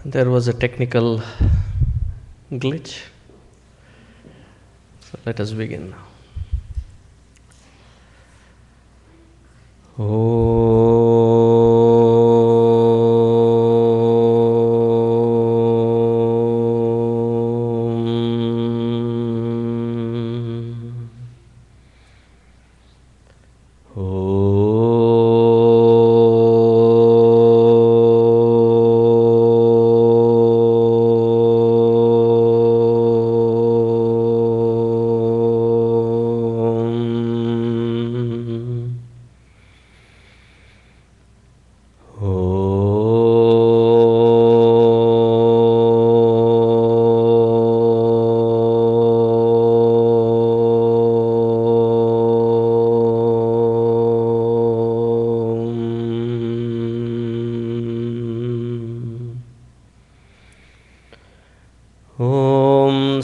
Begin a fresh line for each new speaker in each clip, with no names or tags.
There was a technical glitch. So let us begin now.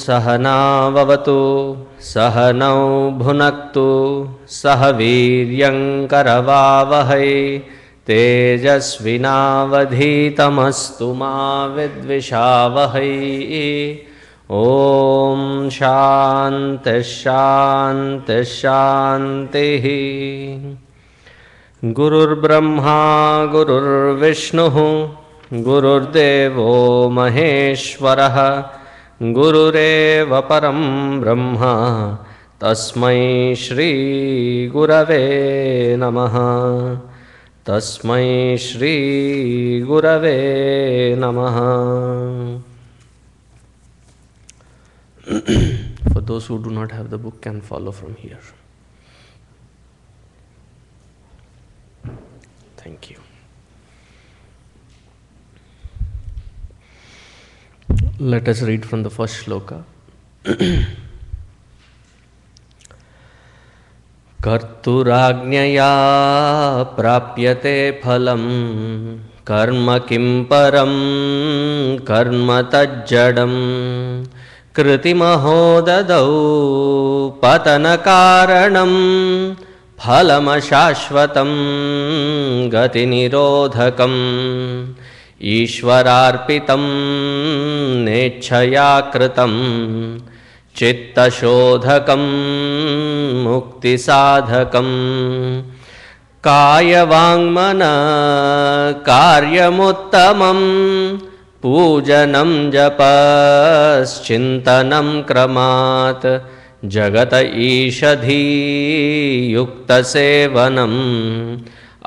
सहनाववतु सहनौ भुनक्तु सह वीर्यङ्करवावहै तेजस्विनावधीतमस्तु मा विद्विषावहै। ॐ शान्ति शान्ति शान्तिः। गुरुर्ब्रह्मा गुरुर्विष्णुः गुरुर्देवो महेश्वरः गुरुरेव परं ब्रह्म तस्मै श्री गुरवे नमः। तस्मै श्री गुरवे नमः। For those who do not have the book, can follow from here. Thank you. Let us read from the first shloka. कर्तुराज्ञया प्राप्यते फलं कर्म किं परं कर्म तज्जडं कृतिमहो ददौ पतनकारणं फलमशाश्वतं गतिनिरोधकम् ईश्वरार्पितं नेच्छया कृतं चित्तशोधकं मुक्तिसाधकं कायवाङ्मनः कार्यमुत्तमं पूजनं जपश्चिन्तनं क्रमात् जगत ईषधीयुक्तसेवनम्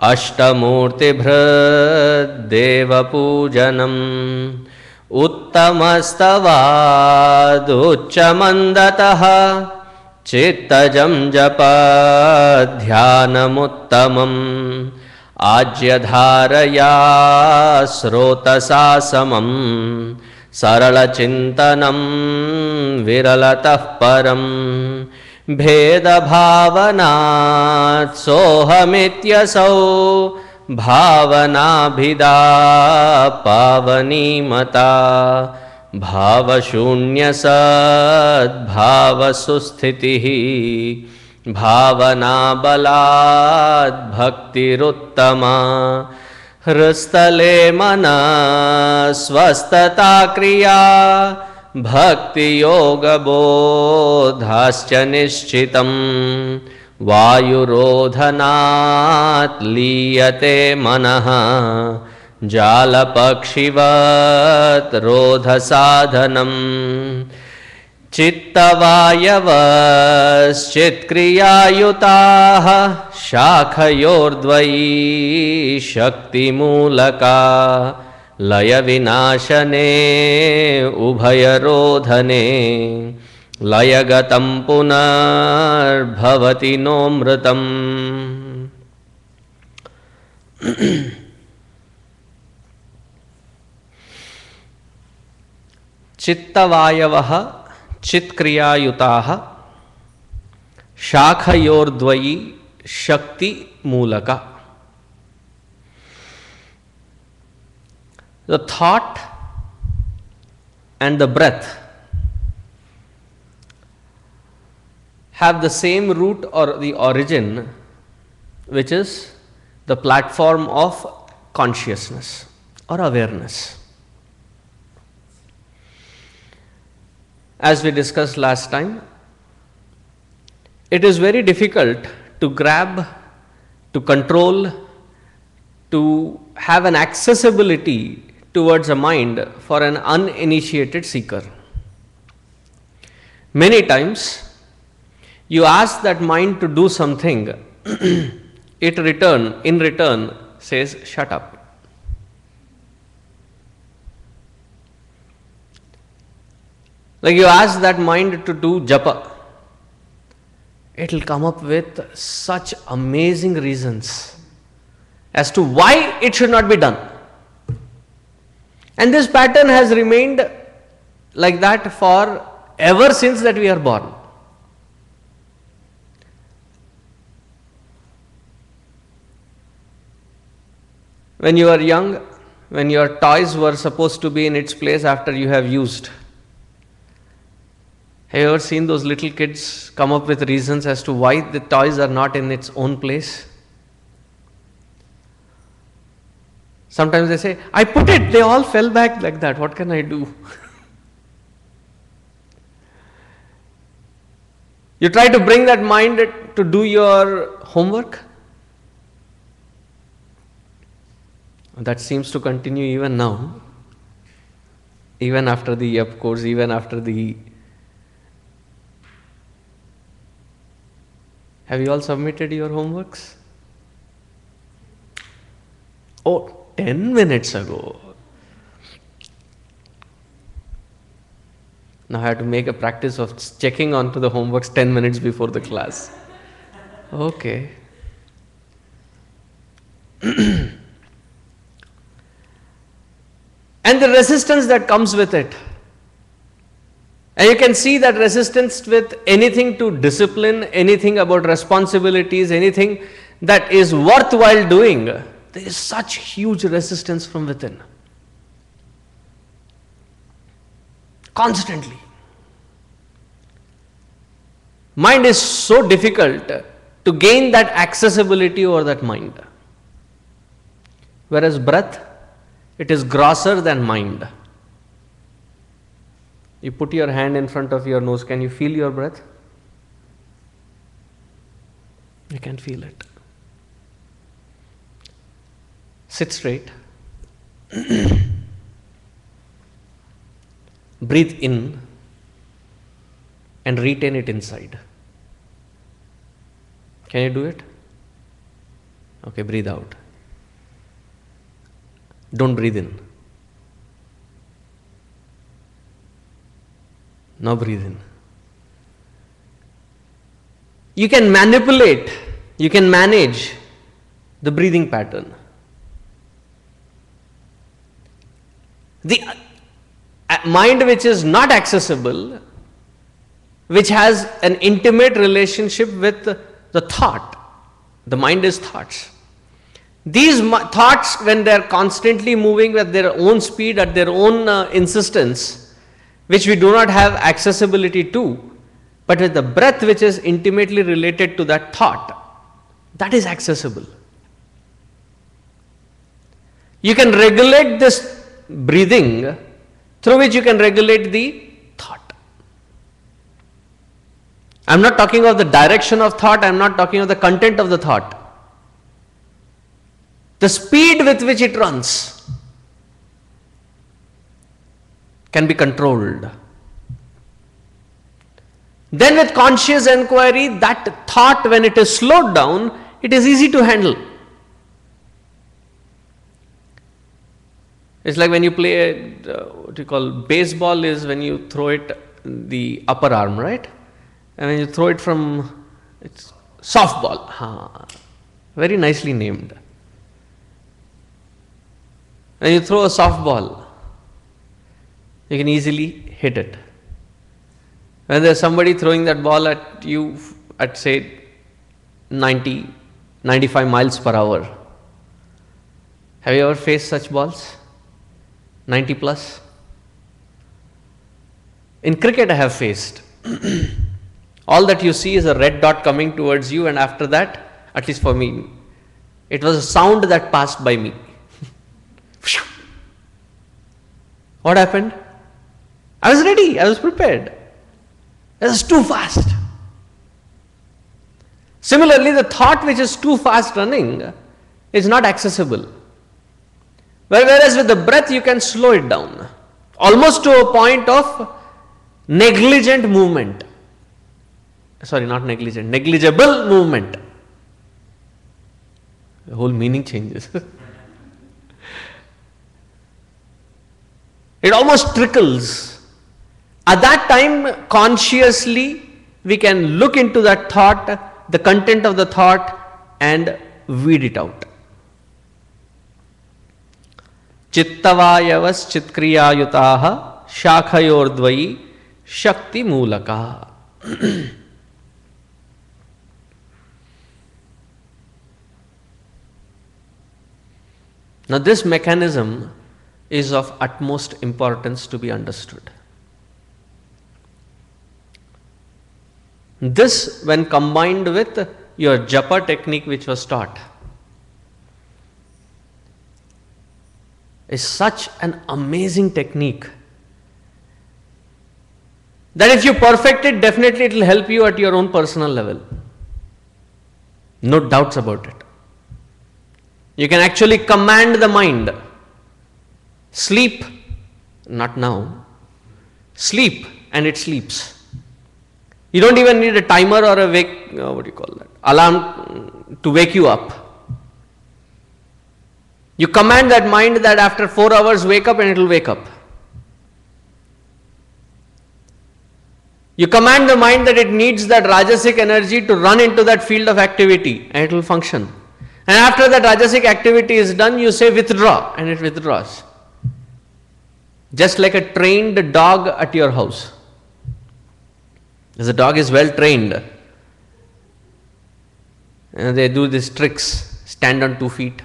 अष्टमूर्तिभृद्देवपूजनम् उत्तमस्तवादुच्चमन्दतः चित्तजं जपध्यानमुत्तमम् आज्यधारया स्रोतसा समं सरलचिन्तनं विरलतः परम् भेदभावनात् सोऽहमित्यसौ भावनाभिदा पावनीमता भावशून्यसद्भावसुस्थितिः भावनाबलाद् भक्तिरुत्तमा हृस्थले मनः स्वस्थता क्रिया भक्तियोगबोधाश्च निश्चितं वायुरोधनात् लीयते मनः जालपक्षिवत् रोधसाधनम् चित्तवायवश्चित्क्रियायुताः शाखयोर्द्वयी शक्तिमूलका लयविनाशने उभयरोधने लयगतं पुनर्भवति नोऽमृतम्। चित्तवायवः चित्क्रियायुताः शाखयोर्द्वयी शक्तिमूलका। The thought and the breath have the same root or the origin, which is the platform of consciousness or awareness. as we discussed last time, it is very difficult to grab, to control, to have an accessibility towards a mind for an uninitiated seeker. Many times, you ask that mind to do something, it in return says, shut up. Like you ask that mind to do japa, it will come up with such amazing reasons as to why it should not be done. And this pattern has remained like that for ever since that we are born. When you are young, when your toys were supposed to be in its place after you have used, have you ever seen those little kids come up with reasons as to why the toys are not in its own place? Sometimes they say, I put it, they all fell back like that, what can I do? You try to bring that mind to do your homework. That seems to continue even now, even after the YEP course, even after the... Have you all submitted your homeworks? Oh, 10 minutes ago. Now I have to make a practice of checking onto the homeworks 10 minutes before the class. Okay. And the resistance that comes with it. And you can see that resistance with anything to discipline, anything about responsibilities, anything that is worthwhile doing. There is such huge resistance from within. Constantly. Mind is so difficult to gain that accessibility over that mind. Whereas breath, it is grosser than mind. You put your hand in front of your nose, can you feel your breath? You can feel it. Sit straight. Breathe in and retain it inside. Can you do it? Okay, breathe out. Don't breathe in. Now breathe in. You can manipulate, you can manage the breathing pattern. The mind which is not accessible, which has an intimate relationship with the thought. The mind is thoughts. These thoughts, when they are constantly moving at their own speed, at their own insistence, which we do not have accessibility to, but with the breath which is intimately related to that thought, that is accessible. You can regulate this breathing through which you can regulate the thought. I am not talking of the direction of thought, I am not talking of the content of the thought. The speed with which it runs can be controlled. Then with conscious inquiry, that thought, when it is slowed down, it is easy to handle. It's like when you play, what you call baseball is when you throw it the upper arm, right? And when you throw it from, it's softball. Very nicely named. When you throw a softball, you can easily hit it. When there's somebody throwing that ball at you at say 90, 95 miles per hour, have you ever faced such balls? 90 plus? In cricket I have faced. All that you see is a red dot coming towards you, and after that, at least for me, it was a sound that passed by me. What happened? I was ready, I was prepared. It's too fast. Similarly, the thought which is too fast running is not accessible. Whereas with the breath, you can slow it down, almost to a point of negligent movement. Sorry, not negligent, negligible movement. The whole meaning changes. It almost trickles. At that time, consciously, we can look into that thought, the content of the thought, and weed it out. Chittavayavas chitkriyayutaha shakhayordvayi shakti mulaka. Now, this mechanism is of utmost importance to be understood. This, when combined with your japa technique which was taught, is such an amazing technique that if you perfect it, definitely it will help you at your own personal level. No doubts about it. You can actually command the mind. Sleep, not now. Sleep, and it sleeps. You don't even need a timer or a alarm to wake you up. You command that mind that after 4 hours wake up and it will wake up. You command the mind that it needs that rajasic energy to run into that field of activity and it will function. And after that rajasic activity is done, you say withdraw and it withdraws. Just like a trained dog at your house. As the dog is well trained, and they do these tricks, stand on 2 feet,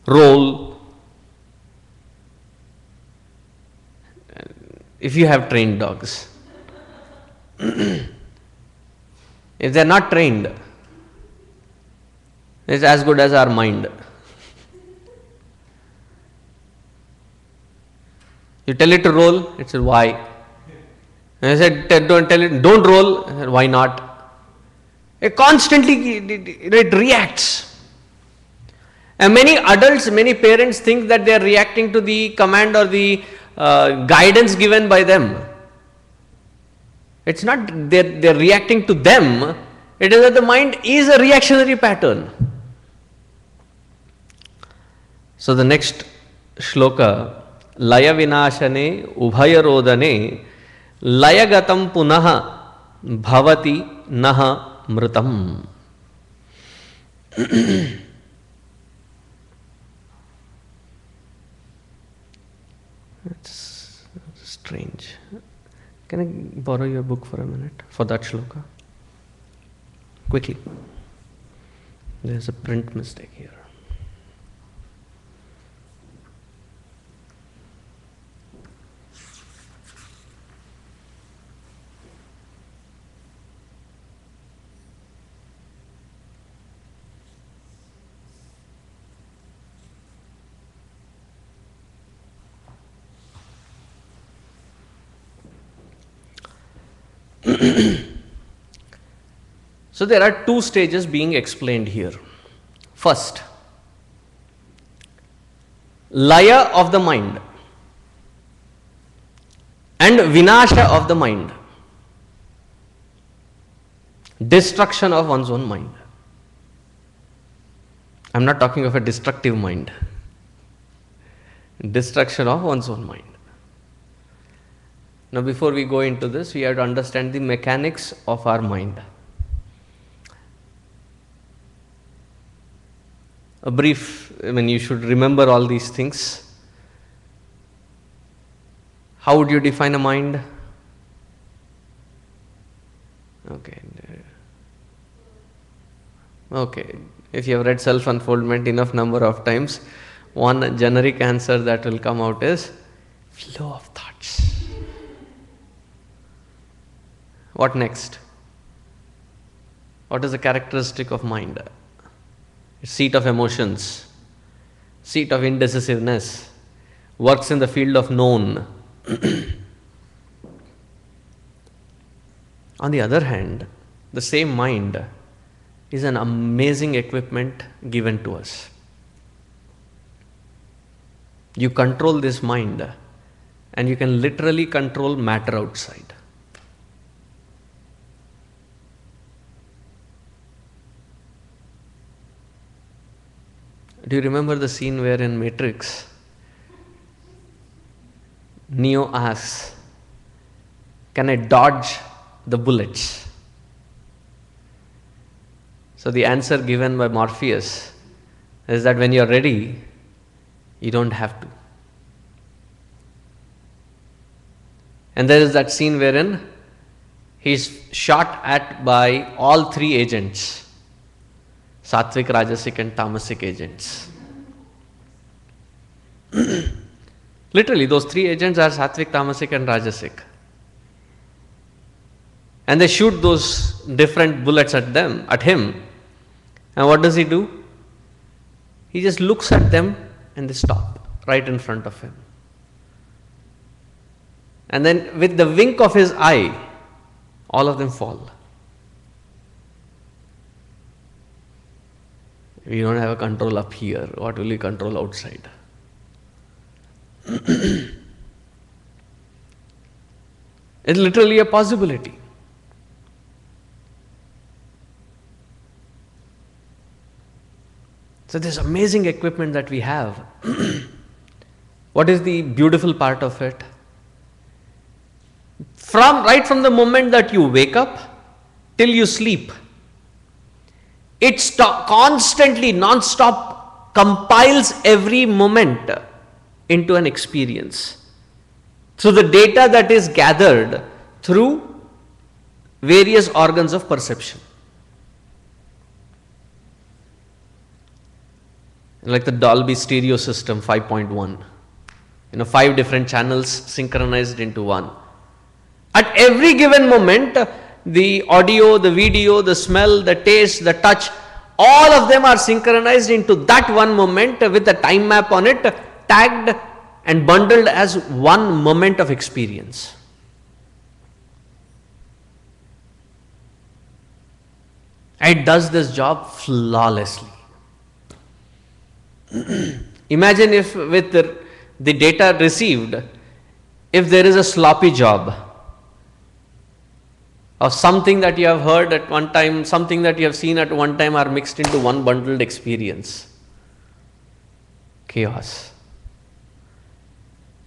roll. If you have trained dogs, if they are not trained, it's as good as our mind. You tell it to roll, it says why? And I said, don't tell it, don't roll. I said, why not? It constantly it reacts. And many adults, many parents think that they are reacting to the command or the guidance given by them. It's not they're reacting to them, it is that the mind is a reactionary pattern. So the next shloka, Laya Vinashane Ubhaya Rodane Layagatam Punaha Bhavati Naha Mritam. It's strange. Can I borrow your book for a minute for that shloka? Quickly. There's a print mistake here. So there are 2 stages being explained here. First, laya of the mind and vinasha of the mind, destruction of one's own mind. I'm not talking of a destructive mind. Destruction of one's own mind. Now, before we go into this, we have to understand the mechanics of our mind. A brief, you should remember all these things. How would you define a mind? Okay. If you have read Self-Unfoldment enough number of times, one generic answer that will come out is flow of thoughts. What next? What is the characteristic of mind? Seat of emotions, seat of indecisiveness, works in the field of known. On the other hand, the same mind is an amazing equipment given to us. You control this mind and you can literally control matter outside. Do you remember the scene where in Matrix, Neo asks, "Can I dodge the bullets?" So the answer given by Morpheus is that when you're ready, you don't have to. And there is that scene wherein he's shot at by all three agents, Sattvic, Rajasic and Tamasic agents. Literally, those three agents are Sattvic, Tamasic and Rajasic. And they shoot those different bullets at him. And what does he do? He just looks at them and they stop right in front of him. And then with the wink of his eye, all of them fall. We don't have a control up here. What will you control outside? It's literally a possibility. So this amazing equipment that we have, what is the beautiful part of it? Right from the moment that you wake up till you sleep, it constantly, non-stop compiles every moment into an experience through the data that is gathered through various organs of perception. Like the Dolby stereo system 5.1, 5 different channels synchronized into one. At every given moment, the audio, the video, the smell, the taste, the touch, all of them are synchronized into that one moment with a time map on it, tagged and bundled as one moment of experience. It does this job flawlessly. Imagine if with the data received, if there is a sloppy job of something that you have heard at one time, something that you have seen at one time are mixed into one bundled experience. Chaos.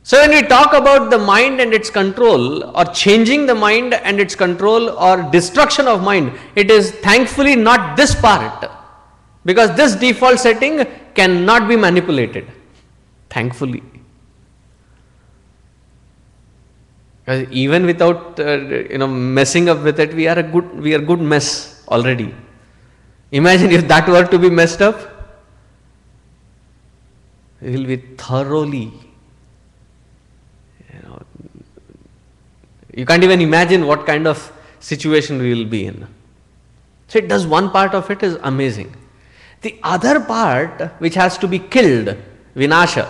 So when we talk about the mind and its control, or changing the mind and its control, or destruction of mind, it is thankfully not this part, because this default setting cannot be manipulated, thankfully. Because even without messing up with it, we are a good mess already. Imagine if that were to be messed up, we will be thoroughly. You can't even imagine what kind of situation we will be in. So it does one part of it is amazing. The other part which has to be killed, vinasha.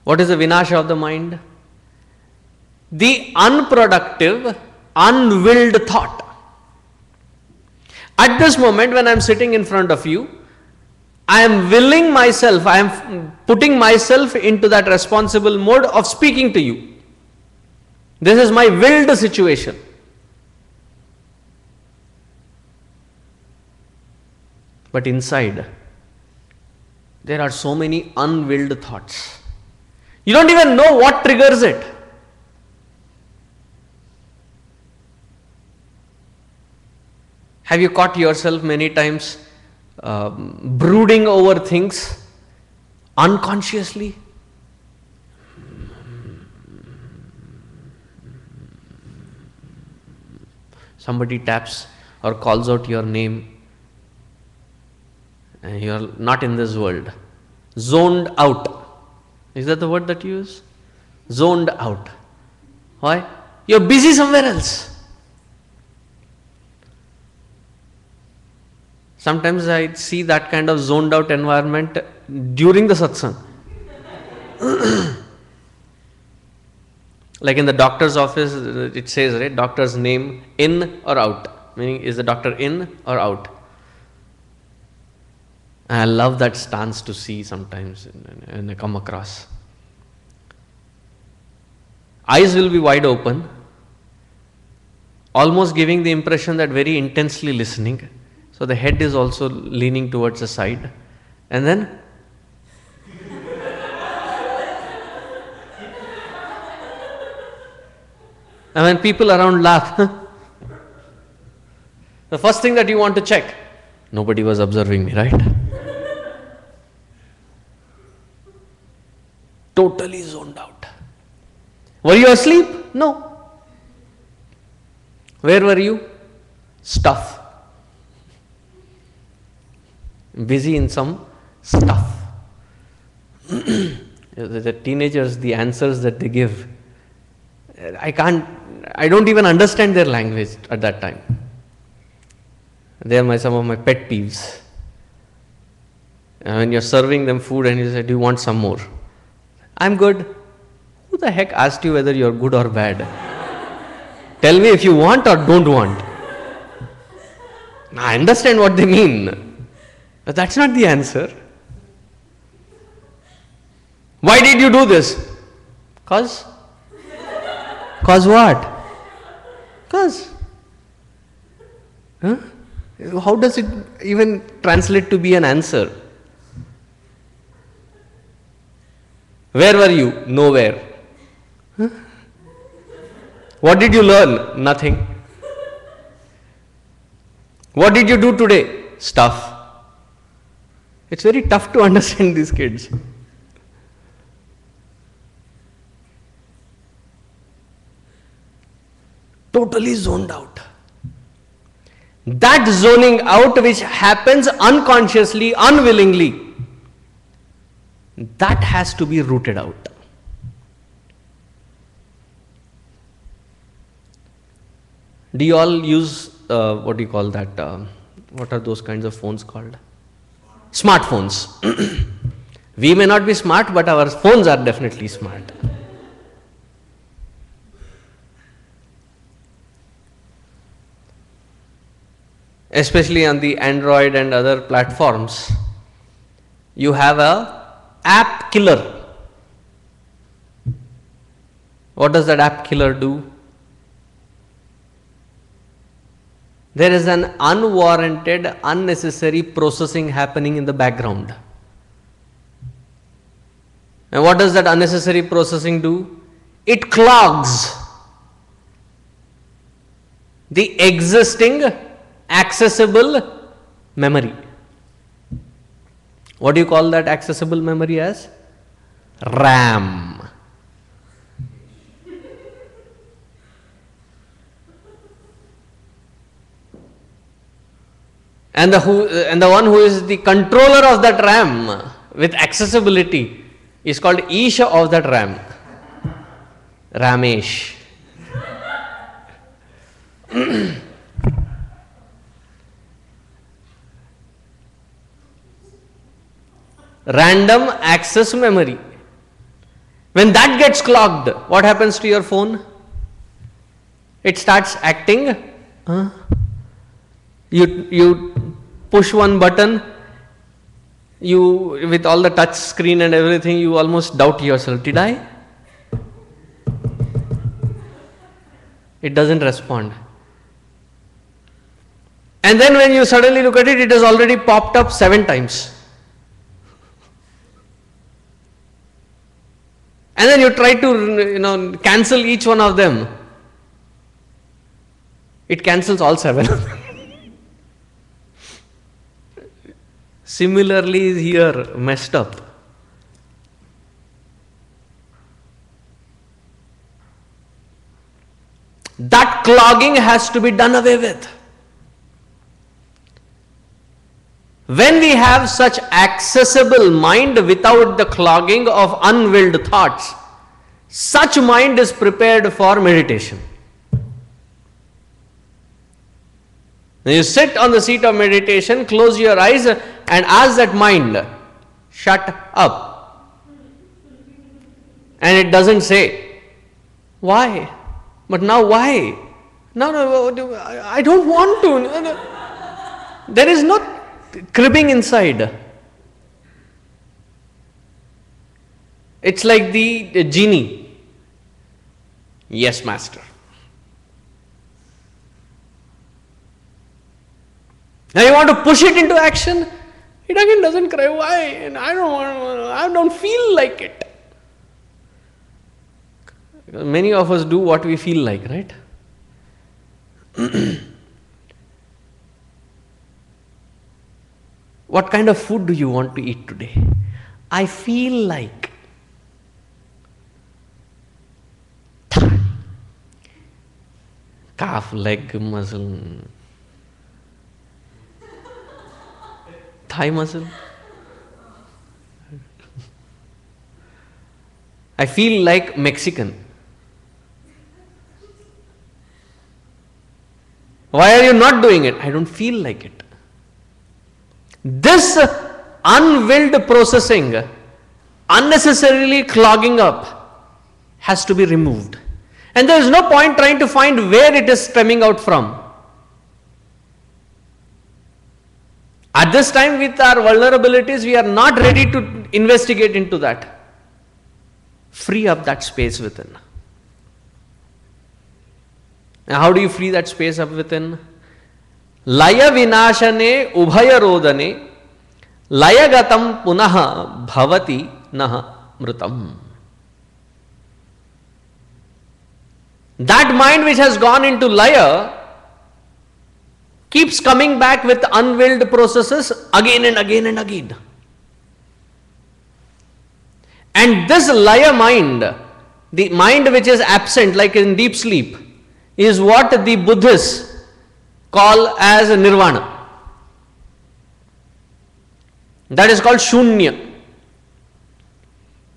What is the vinasha of the mind? The unproductive, unwilled thought. At this moment when I am sitting in front of you, I am willing myself, I am putting myself into that responsible mode of speaking to you. This is my willed situation. But inside, there are so many unwilled thoughts. You don't even know what triggers it. Have you caught yourself many times brooding over things unconsciously? Somebody taps or calls out your name and you are not in this world. Zoned out. Is that the word that you use? Zoned out. Why? You're busy somewhere else. Sometimes I see that kind of zoned out environment during the satsang. Like in the doctor's office, it says, right, doctor's name in or out, meaning is the doctor in or out. I love that stance to see sometimes when I come across. Eyes will be wide open, almost giving the impression that very intensely listening. So the head is also leaning towards the side. And then and when people around laugh, the first thing that you want to check, nobody was observing me, right? Totally zoned out. Were you asleep? No. Where were you? Stuff. Busy in some stuff. The teenagers, the answers that they give, I don't even understand their language at that time. They are some of my pet peeves. When you're serving them food and you say, do you want some more? I'm good. Who the heck asked you whether you're good or bad? Tell me if you want or don't want. I understand what they mean, but that's not the answer. Why did you do this? Cause what? Cause. Huh? How does it even translate to be an answer? Where were you? Nowhere. Huh? What did you learn? Nothing. What did you do today? Stuff. It's very tough to understand these kids. Totally zoned out. That zoning out which happens unconsciously, unwillingly, that has to be rooted out. Do you all use, what do you call that? What are those kinds of phones called? Smartphones. We may not be smart, but our phones are definitely smart. Especially on the Android and other platforms, you have a app killer. What does that app killer do? There is an unwarranted, unnecessary processing happening in the background. And what does that unnecessary processing do? It clogs the existing accessible memory. What do you call that accessible memory as? RAM. And the one who is the controller of that RAM with accessibility is called Isha of that RAM. Ramesh. Random access memory. When that gets clogged, what happens to your phone? It starts acting. You push one button, with all the touch screen and everything, you almost doubt yourself. Did I? It doesn't respond. And then when you suddenly look at it, it has already popped up 7 times. And then you try to cancel each one of them. It cancels all 7 of them. Similarly here, messed up. That clogging has to be done away with. When we have such accessible mind without the clogging of unwilled thoughts, such mind is prepared for meditation. When you sit on the seat of meditation, close your eyes and ask that mind, shut up. And it doesn't say. Why? But now why? No, I don't want to. No. There is no cribbing inside. It's like the genie. Yes, master. Now you want to push it into action. It again doesn't cry. Why? And I don't feel like it. Because many of us do what we feel like, right? What kind of food do you want to eat today? I feel like thigh, calf, leg muscle, thigh muscle. I feel like Mexican. Why are you not doing it? I don't feel like it. This unwilled processing, unnecessarily clogging up, has to be removed. And there is no point trying to find where it is stemming out from. At this time, with our vulnerabilities, we are not ready to investigate into that. Free up that space within. Now, how do you free that space up within? Laya vinashane ubhaya rodane layagatam punaha bhavati naha mrutam. That mind which has gone into laya keeps coming back with unwilled processes again and again and again. And this laya mind, the mind which is absent like in deep sleep, is what the Buddhists call as nirvana. That is called shunya.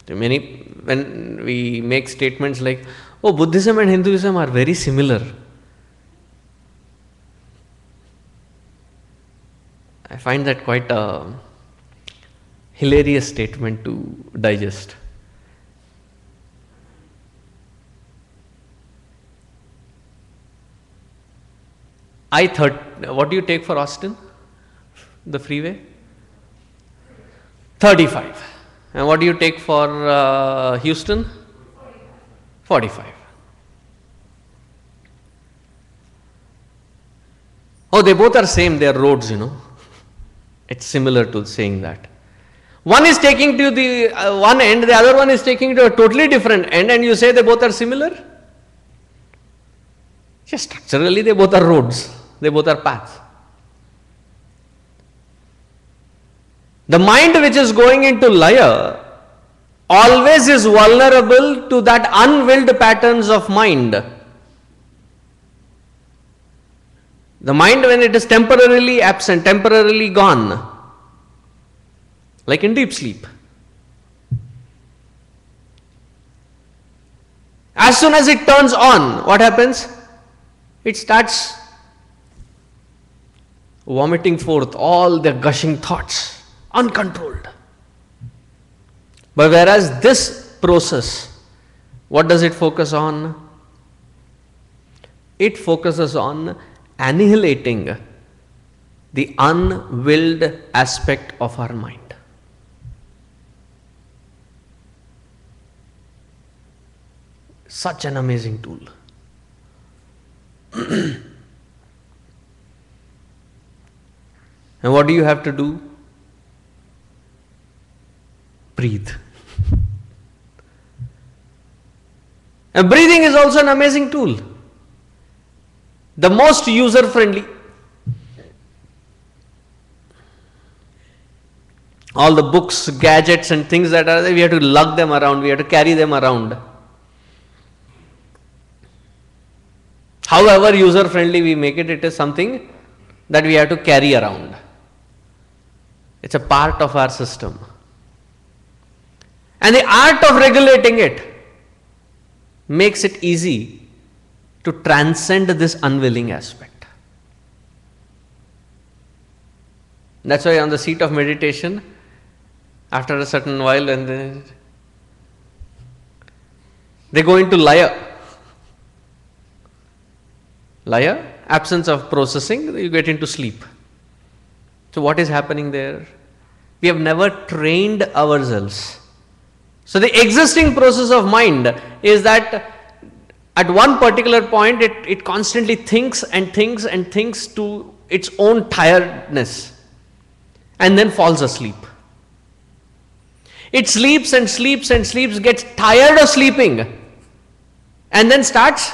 When we make statements like, oh, Buddhism and Hinduism are very similar, I find that quite a hilarious statement to digest. What do you take for Austin? The freeway? 35. And what do you take for Houston? 45. Oh, they both are same, they are roads, It's similar to saying that. One is taking to the one end, the other one is taking to a totally different end, and you say they both are similar? Yes, structurally they both are roads, they both are paths. The mind which is going into laya always is vulnerable to that unwilled patterns of mind. The mind, when it is temporarily absent, temporarily gone, like in deep sleep. As soon as it turns on, what happens? It starts vomiting forth all the gushing thoughts, uncontrolled. But whereas this process, what does it focus on? It focuses on annihilating the unwilled aspect of our mind. Such an amazing tool. And what do you have to do? Breathe. And breathing is also an amazing tool. The most user friendly. All the books, gadgets and things that are there, we have to lug them around, we have to carry them around. However user friendly we make it, it is something that we have to carry around. It's a part of our system. And the art of regulating it makes it easy to transcend this unwilling aspect. That's why on the seat of meditation, after a certain while, when they go into laya, Laya, absence of processing, you get into sleep. So what is happening there? We have never trained ourselves. So the existing process of mind is that at one particular point it constantly thinks and thinks and thinks to its own tiredness and then falls asleep. It sleeps and sleeps and sleeps, gets tired of sleeping and then starts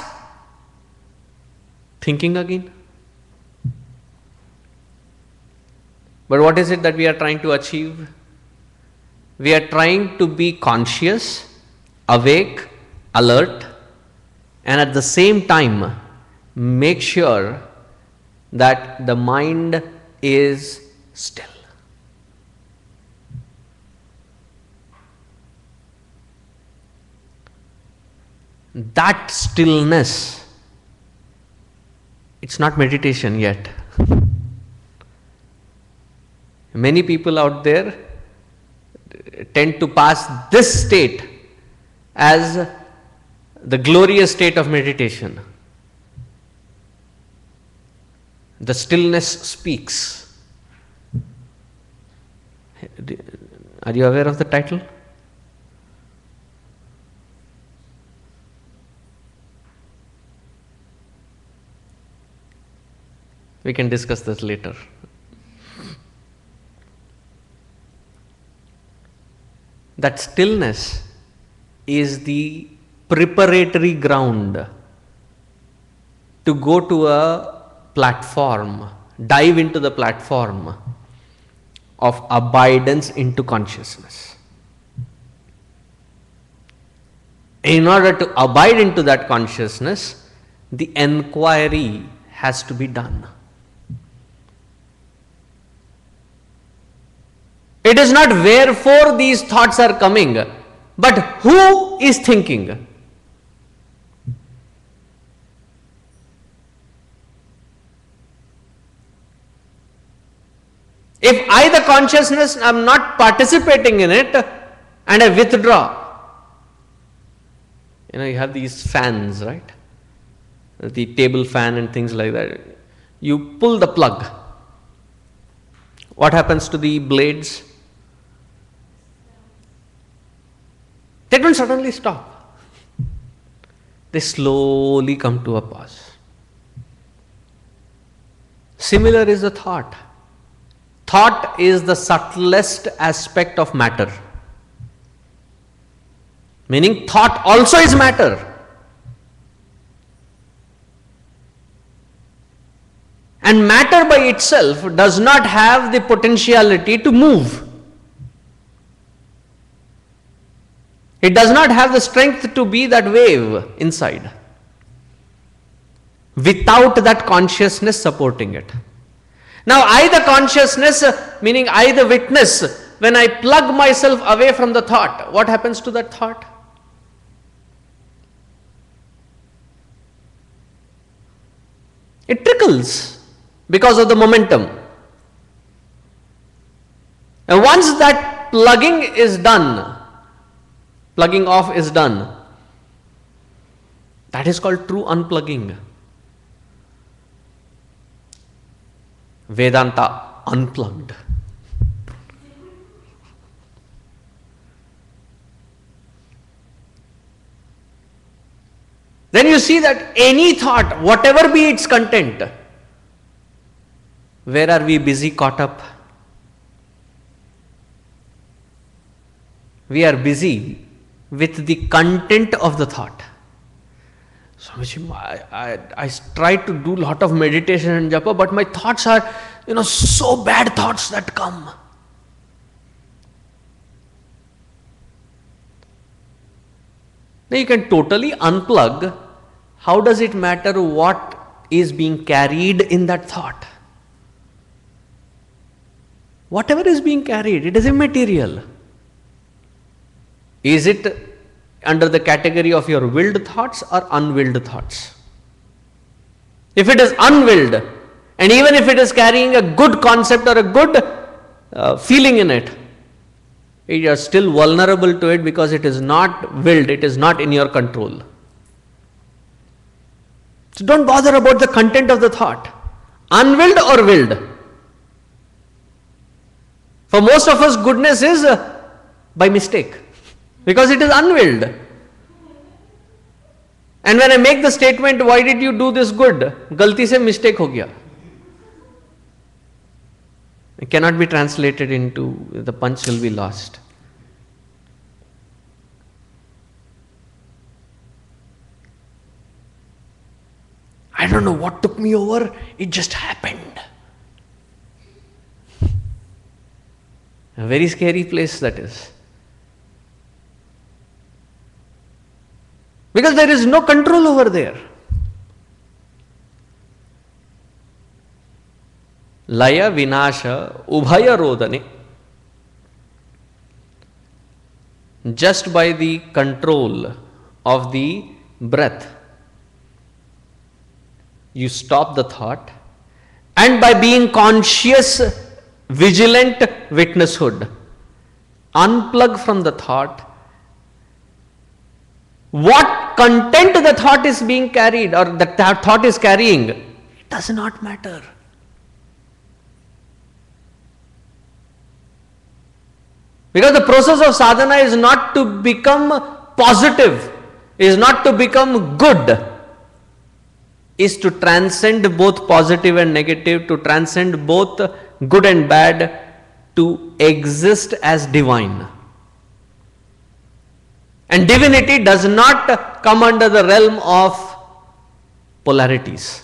thinking again. But what is it that we are trying to achieve? We are trying to be conscious, awake, alert, and at the same time make sure that the mind is still. That stillness, it's not meditation yet. Many people out there tend to pass this state as the glorious state of meditation. The stillness speaks. Are you aware of the title? We can discuss this later. That stillness is the preparatory ground to go to a platform, dive into the platform of abidance into consciousness. In order to abide into that consciousness, the enquiry has to be done. It is not wherefore these thoughts are coming, but who is thinking? If I, the consciousness, am not participating in it and I withdraw, you have these fans, right? The table fan and things like that. You pull the plug. What happens to the blades? They don't suddenly stop. They slowly come to a pause. Similar is the thought. Thought is the subtlest aspect of matter. Meaning thought also is matter. And matter by itself does not have the potentiality to move. It does not have the strength to be that wave inside without that consciousness supporting it. Now, I, the consciousness, meaning I, the witness, when I plug myself away from the thought, what happens to that thought? It trickles because of the momentum. And once that plugging is done, plugging off is done, that is called true unplugging. Vedanta unplugged. Then you see that any thought, whatever be its content, where are we busy caught up? We are busy with the content of the thought. So I try to do a lot of meditation and japa, but my thoughts are, so bad thoughts that come. Now you can totally unplug. How does it matter what is being carried in that thought? Whatever is being carried, it is immaterial. Is it under the category of your willed thoughts or unwilled thoughts? If it is unwilled, and even if it is carrying a good concept or a good feeling in it, you are still vulnerable to it because it is not willed, it is not in your control. So don't bother about the content of the thought. Unwilled or willed. For most of us, goodness is by mistake. Because it is unwilled. And when I make the statement, why did you do this good? Galti se mistake ho gaya. It cannot be translated into, the punch will be lost. I don't know what took me over, it just happened. A very scary place that is. Because there is no control over there. Laya vinasha ubhaya rodane. Just by the control of the breath, you stop the thought, and by being conscious, vigilant witnesshood, unplug from the thought. What content the thought is being carried or the thought is carrying, it does not matter. Because the process of sadhana is not to become positive, is not to become good, is to transcend both positive and negative, to transcend both good and bad, to exist as divine. And divinity does not come under the realm of polarities.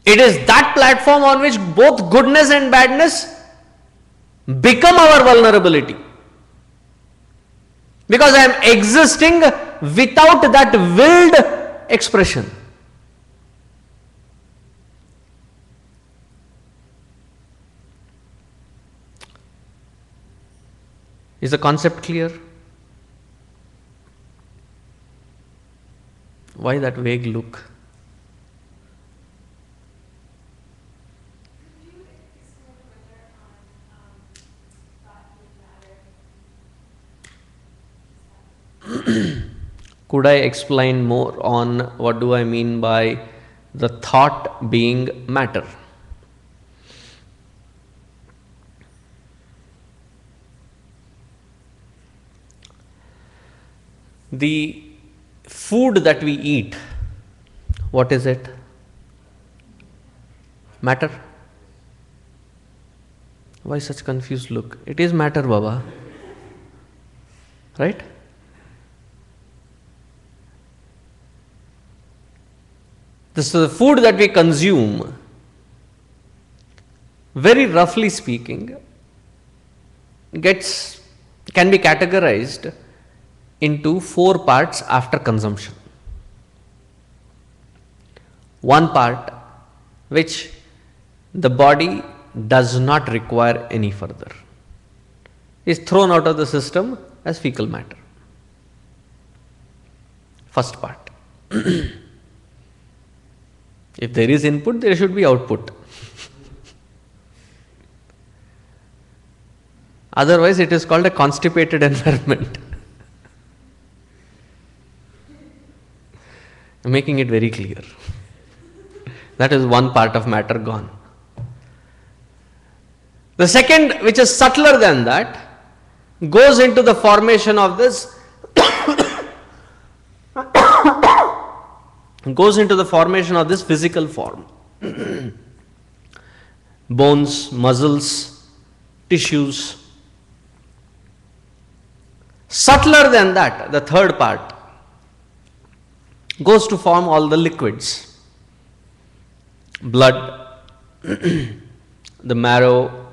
It is that platform on which both goodness and badness become our vulnerability. Because I am existing without that willed expression. Is the concept clear? Why that vague look? Could I explain more on what do I mean by the thought being matter? The food that we eat, what is it? Matter? Why such confused look? It is matter, Baba. Right? The food that we consume, very roughly speaking, can be categorized into 4 parts after consumption. One part which the body does not require any further is thrown out of the system as fecal matter. First part. If there is input, there should be output. Otherwise, it is called a constipated environment. Making it very clear. That is one part of matter gone. The second, which is subtler than that, goes into the formation of this physical form. Bones, muscles, tissues. Subtler than that, the third part goes to form all the liquids. Blood, the marrow,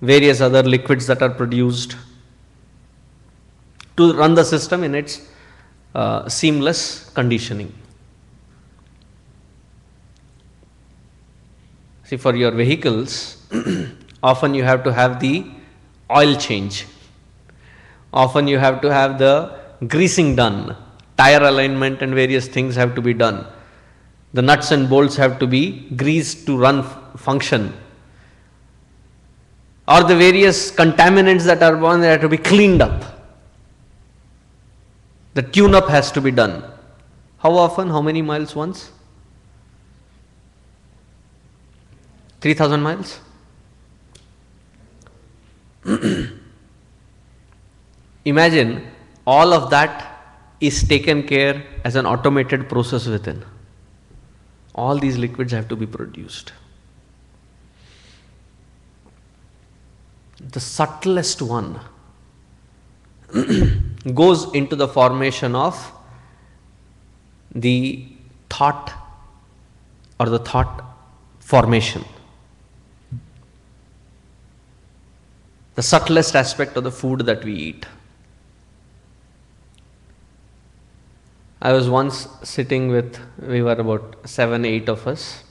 various other liquids that are produced to run the system in its seamless conditioning. See, for your vehicles, often you have to have the oil change. Often you have to have the greasing done. Tire alignment and various things have to be done. The nuts and bolts have to be greased to run function. Or the various contaminants that are born, they have to be cleaned up. The tune-up has to be done. How often? How many miles once? 3,000 miles? Imagine all of that is taken care as an automated process within. All these liquids have to be produced. The subtlest one goes into the formation of the thought or the thought formation. The subtlest aspect of the food that we eat. I was once sitting with, we were about 7, 8 of us.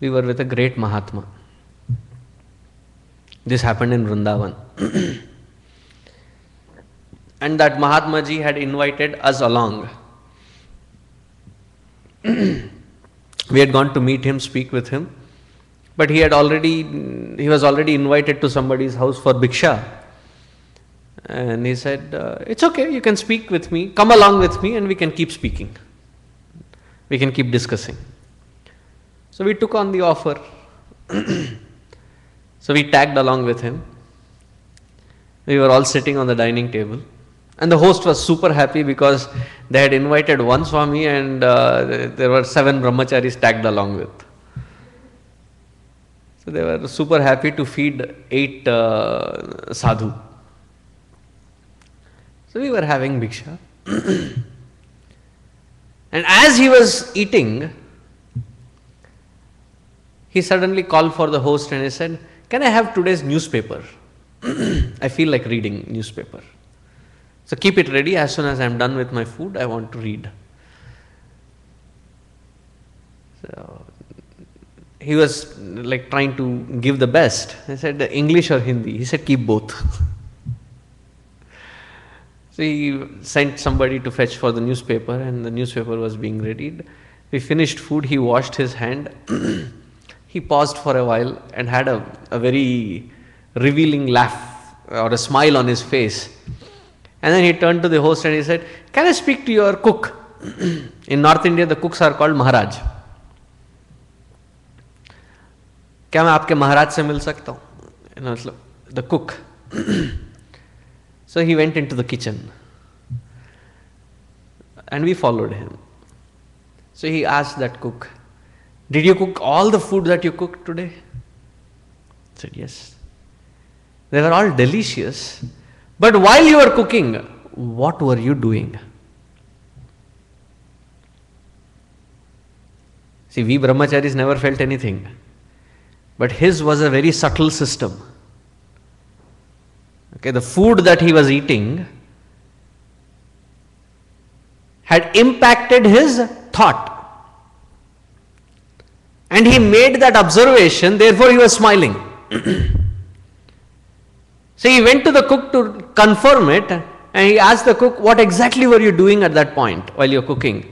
We were with a great Mahatma. This happened in Vrindavan. And that Mahatma ji had invited us along. We had gone to meet him, speak with him. But he was already invited to somebody's house for bhiksha. And he said, it's okay, you can speak with me, come along with me and we can keep speaking. We can keep discussing. So we took on the offer. So we tagged along with him. We were all sitting on the dining table. And the host was super happy because they had invited one Swami and there were 7 brahmacharis tagged along with. So they were super happy to feed 8 sadhu. So we were having bhiksha. And as he was eating, he suddenly called for the host and he said, can I have today's newspaper? I feel like reading newspaper. So keep it ready, as soon as I am done with my food, I want to read. So he was like trying to give the best. I said, English or Hindi? He said, keep both. So he sent somebody to fetch for the newspaper and the newspaper was being read. We finished food, he washed his hand. He paused for a while and had a very revealing laugh or a smile on his face. And then he turned to the host and he said, can I speak to your cook? In North India, the cooks are called Maharaj. क्या मैं आपके महाराज से मिल सकता हूँ? The cook. So he went into the kitchen and we followed him. So he asked that cook, did you cook all the food that you cooked today? I said, yes. They were all delicious. But while you were cooking, what were you doing? See, we brahmacharis never felt anything. But his was a very subtle system. Okay, the food that he was eating had impacted his thought. And he made that observation, therefore he was smiling. So he went to the cook to confirm it and he asked the cook, what exactly were you doing at that point while you were cooking? He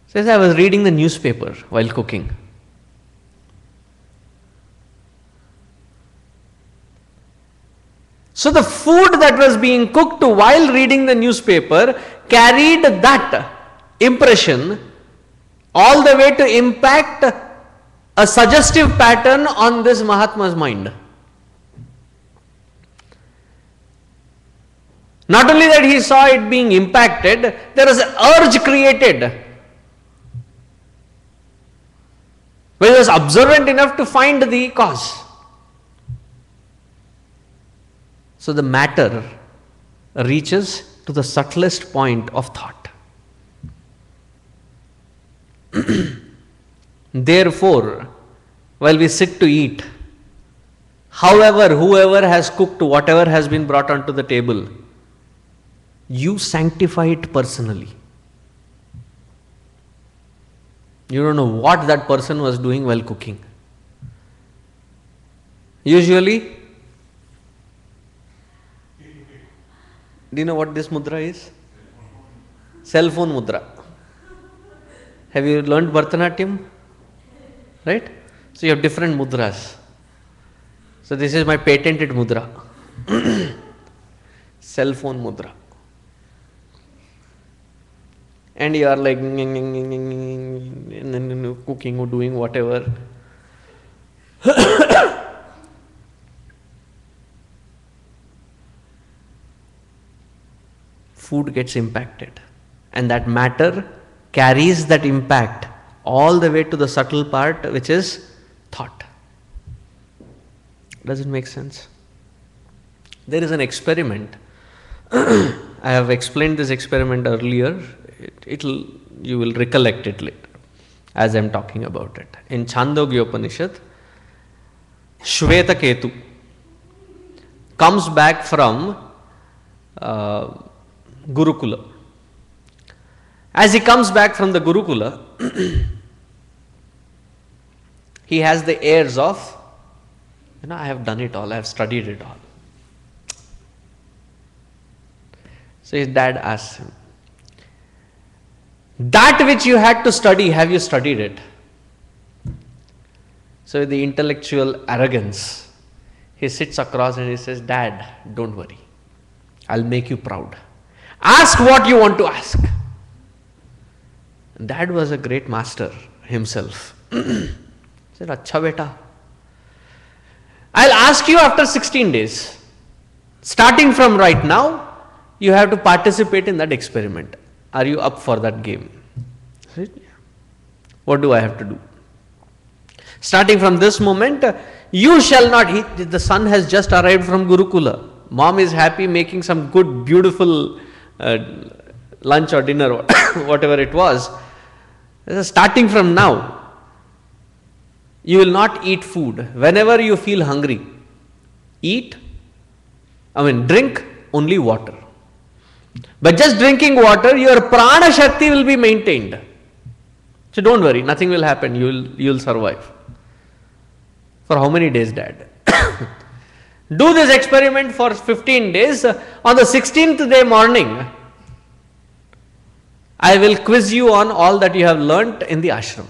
says, I was reading the newspaper while cooking. So the food that was being cooked while reading the newspaper carried that impression all the way to impact a suggestive pattern on this Mahatma's mind. Not only that he saw it being impacted, there was an urge created. But he was observant enough to find the cause. So the matter reaches to the subtlest point of thought. Therefore, while we sit to eat, however, whoever has cooked whatever has been brought onto the table, you sanctify it personally. You don't know what that person was doing while cooking. Usually, do you know what this mudra is? Cell phone mudra. Have you learned Bharatanatyam? Right? So you have different mudras. So this is my patented mudra. Cell phone mudra. and you are like and then cooking or doing whatever. Food gets impacted, and that matter carries that impact all the way to the subtle part, which is thought. Does it make sense? There is an experiment. I have explained this experiment earlier. You will recollect it later as I am talking about it. In Chandogya Upanishad, Shvetaketu comes back from Gurukula. As he comes back from the Gurukula, he has the airs of, I have done it all, I have studied it all. So his dad asks him, that which you had to study, have you studied it? So the intellectual arrogance, he sits across and he says, Dad, don't worry, I'll make you proud. Ask what you want to ask. Dad was a great master himself. He said, Acha beta, I'll ask you after 16 days. Starting from right now, you have to participate in that experiment. Are you up for that game? Right? What do I have to do? Starting from this moment, you shall not. The son has just arrived from Gurukula. Mom is happy making some good, beautiful lunch or dinner, whatever it was. Starting from now, you will not eat food. Whenever you feel hungry, drink only water. But just drinking water, your prana shakti will be maintained. So don't worry, nothing will happen, you'll survive. For how many days, Dad? Do this experiment for 15 days. On the 16th day morning, I will quiz you on all that you have learnt in the ashram.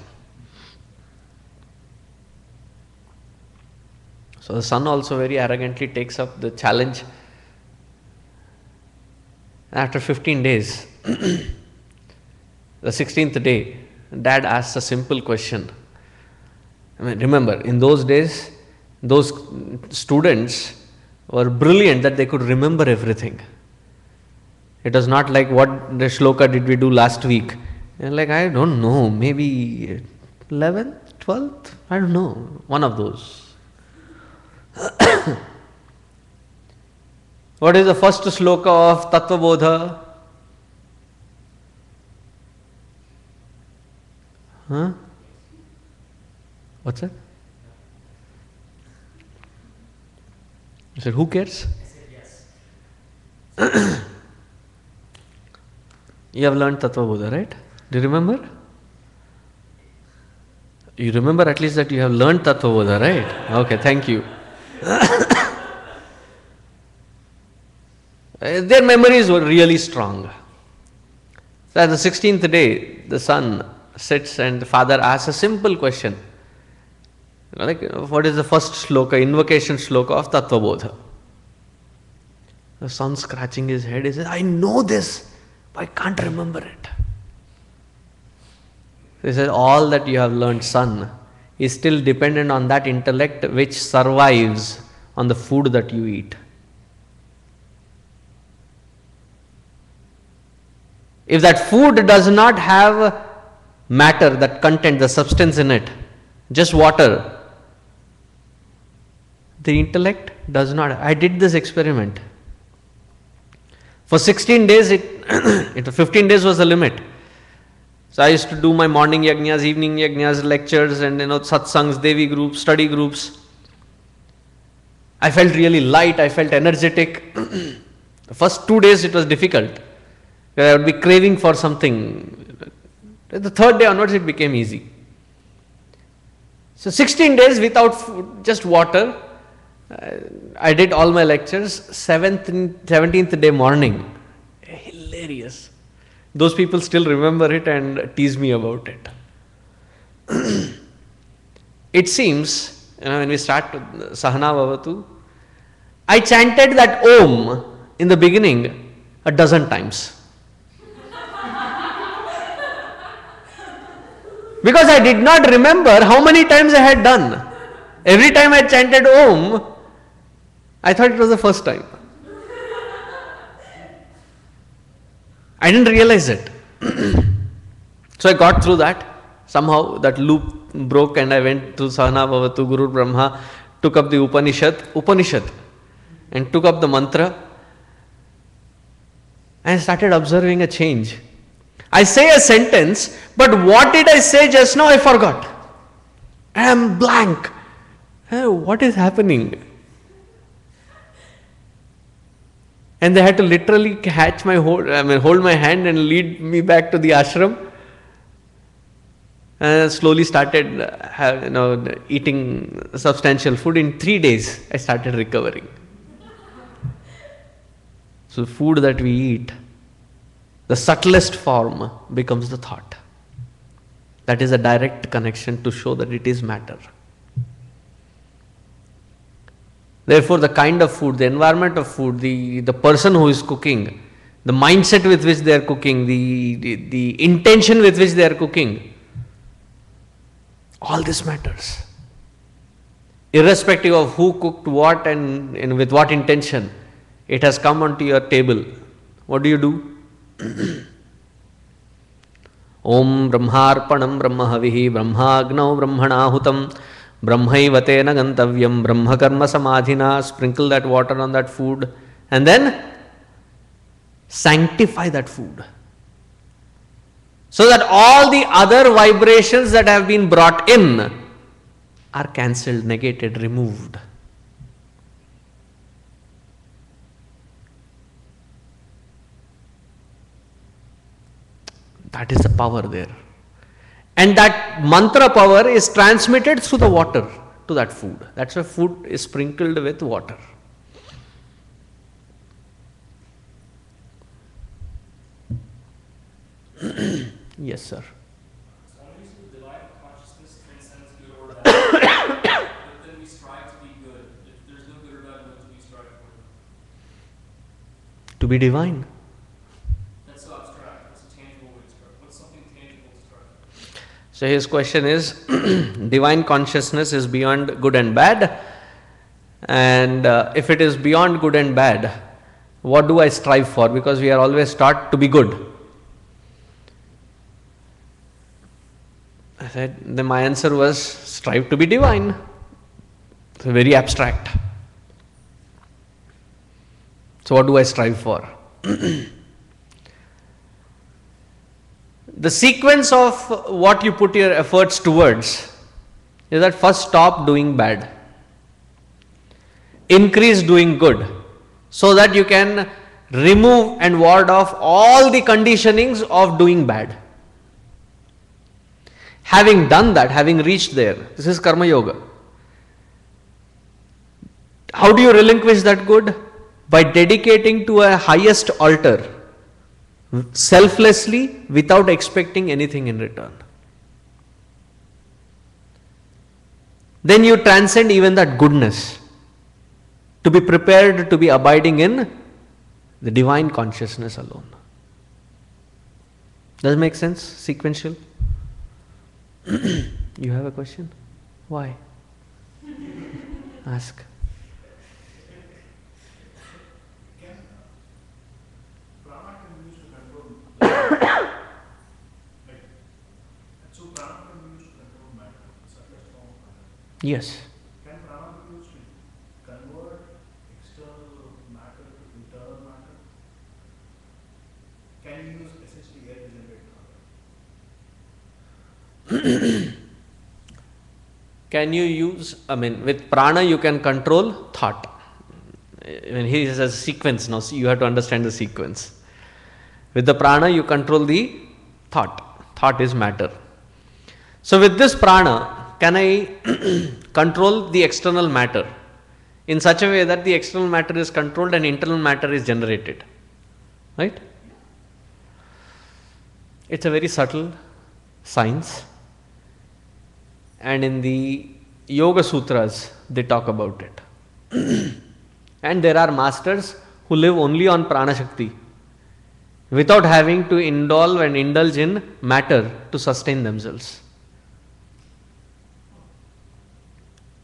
So the son also very arrogantly takes up the challenge. After 15 days, the 16th day, Dad asks a simple question. Remember, in those days, those students were brilliant that they could remember everything. It was not like what the shloka did we do last week. And like, I don't know, maybe 11th, 12th, I don't know, one of those. What is the first shloka of Tattva Bodha? What's that? I said, who cares?
I said yes.
You have learned Tattva Bodha, right? Do you remember? You remember at least that you have learned Tattva Bodha, right? Okay, thank you. Their memories were really strong. So at the 16th day, the son sits and the father asks a simple question. What is the first shloka, invocation shloka of Tattva Bodha? The son scratching his head, he says, I know this, but I can't remember it. He says, all that you have learned, son, is still dependent on that intellect which survives on the food that you eat. If that food does not have matter, that content, the substance in it, just water, the intellect does not. I did this experiment. For 16 days, 15 days was the limit. So I used to do my morning yajnas, evening yajnas, lectures and satsangs, devi groups, study groups. I felt really light, I felt energetic. The first 2 days it was difficult. I would be craving for something. The third day onwards it became easy. So 16 days without food, just water. I did all my lectures. 17th day morning. Hilarious. Those people still remember it and tease me about it. It seems, when we start Sahana Bhavatu, I chanted that Om in the beginning 12 times. Because I did not remember how many times I had done. Every time I chanted Om, I thought it was the first time. I didn't realize it. So I got through that. Somehow that loop broke and I went to Sahana Bhavatu Guru Brahma, took up the Upanishad and took up the mantra. And I started observing a change. I say a sentence, but what did I say just now? I forgot. I am blank. What is happening? And they had to literally hold my hand and lead me back to the ashram. And I slowly started eating substantial food. In 3 days, I started recovering. So food that we eat, the subtlest form becomes the thought. That is a direct connection to show that it is matter. Therefore, the kind of food, the environment of food, the person who is cooking, the mindset with which they are cooking, the intention with which they are cooking, all this matters. Irrespective of who cooked what and with what intention, it has come onto your table. What do? Om Brahmarpanam Brahmahavihi Brahmagnau Brahmanahutam Brahmaivate Nagantavyam Brahma Karma Samadhina. Sprinkle that water on that food and then sanctify that food. So that all the other vibrations that have been brought in are cancelled, negated, removed. That is the power there. And that mantra power is transmitted through the water to that food. That's why food is sprinkled with water. Yes, sir.
So obviously the divine consciousness transcends good or bad. But then we strive to be good. If there's no good or bad, what do we strive for?
To be divine.
That's so abstract. That's a tangible way to strive. What's something tangible to strive for?
So his question is, divine consciousness is beyond good and bad, and if it is beyond good and bad, what do I strive for? Because we are always taught to be good. I said, then my answer was, strive to be divine. It's very abstract. So what do I strive for? The sequence of what you put your efforts towards is that first stop doing bad, increase doing good, so that you can remove and ward off all the conditionings of doing bad. Having done that, having reached there, this is Karma Yoga. How do you relinquish that good? By dedicating to a highest altar, selflessly, without expecting anything in return. Then you transcend even that goodness, to be prepared to be abiding in the divine consciousness alone. Does it make sense? Sequential? You have a question? Why? Ask.
Can prana be used to control? So prana can be used to control matter. It's a form of matter.
Yes.
Can prana be used to convert external matter to internal matter? Can you use essentially air to generate prana?
Can you use, with prana you can control thought. Here is a sequence now, so you have to understand the sequence. With the prana you control the thought. Thought is matter. So with this prana, can I control the external matter in such a way that the external matter is controlled and internal matter is generated? Right? It's a very subtle science. And in the Yoga Sutras, they talk about it. And there are masters who live only on Prana Shakti, without having to indulge in matter to sustain themselves.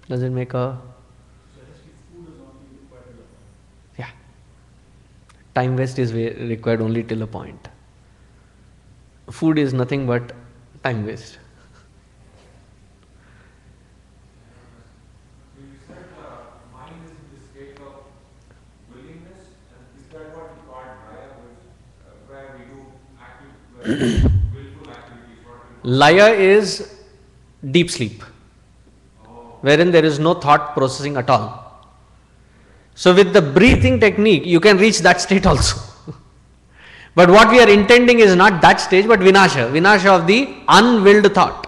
Does it make a...
So essentially food is only required till a point.
Yeah. Time waste is required only till a point. Food is nothing but time waste.
You said mind is in the state of willingness, and is that what you call Maya, where we do willful activities?
Laya is deep sleep, wherein there is no thought processing at all. So with the breathing technique, you can reach that state also. But what we are intending is not that stage, but vinasha of the unwilled thought.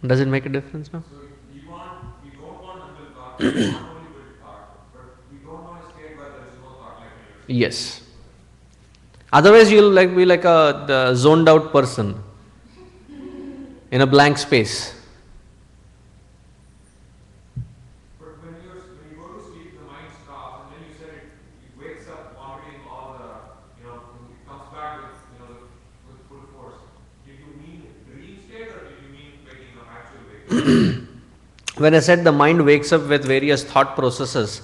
Does it make a difference now?
So we don't want unwilled thought, we want only willed thought, but we don't want a state where there is no thought like that.
Yes. Otherwise, you'll be like the zoned out person in a blank space.
But when you go to sleep, the mind stops, and then you said it wakes up vomiting all the, it comes back with full force. Did you mean dream state, or did you mean waking up, actual waking up?
When I said the mind wakes up with various thought processes,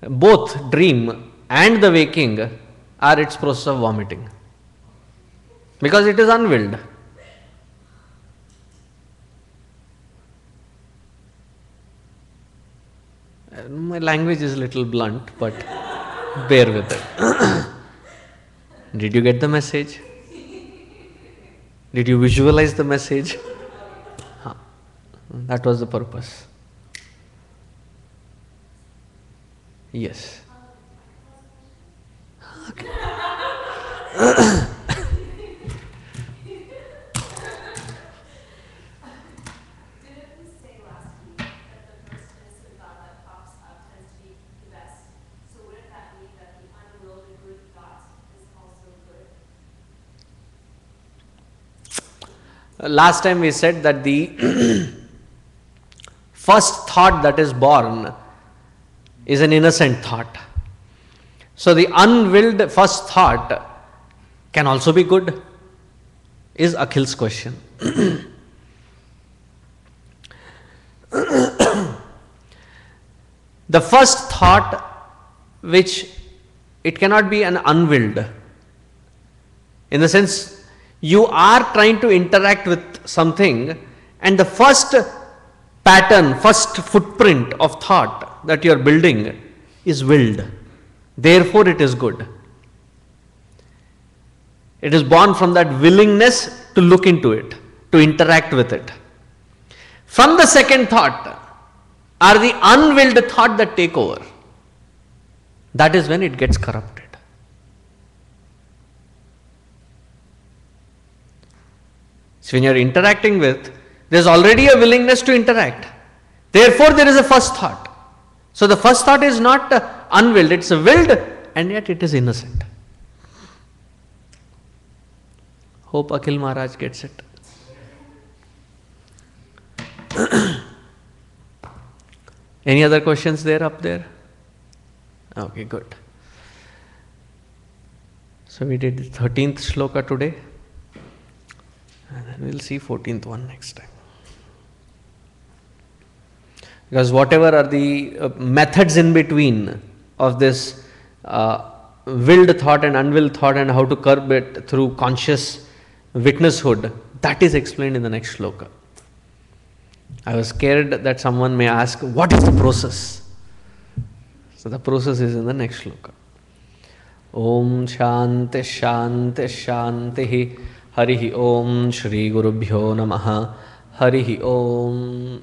both dream and the waking are its process of vomiting. Because it is unwilled. My language is a little blunt, but bear with it. Did you get the message? Did you visualize the message? That was the purpose. Yes. Okay.
Didn't we say last week that the first innocent thought that pops up tends to be the best? So wouldn't that mean that the unwilled and good thought is also good?
Last time we said that the first thought that is born is an innocent thought. So the unwilled first thought can also be good, is Akhil's question. The first thought, which it cannot be an unwilled, in the sense you are trying to interact with something, and the first pattern, first footprint of thought that you are building is willed. Therefore, it is good. It is born from that willingness to look into it, to interact with it. From the second thought are the unwilled thought that take over. That is when it gets corrupted. So when you are interacting with, there is already a willingness to interact. Therefore, there is a first thought. So the first thought is not unwilled, it's willed, and yet it is innocent. Hope Akhil Maharaj gets it. Any other questions there up there? Okay, good. So we did the 13th shloka today, and then we'll see 14th one next time. Because whatever are the methods in between of this willed thought and unwilled thought, and how to curb it through conscious witnesshood, that is explained in the next shloka. I was scared that someone may ask, what is the process? So the process is in the next shloka. Om Shanti Shanti Shanti Harihi Om Shri Gurubhyo Namaha Harihi Om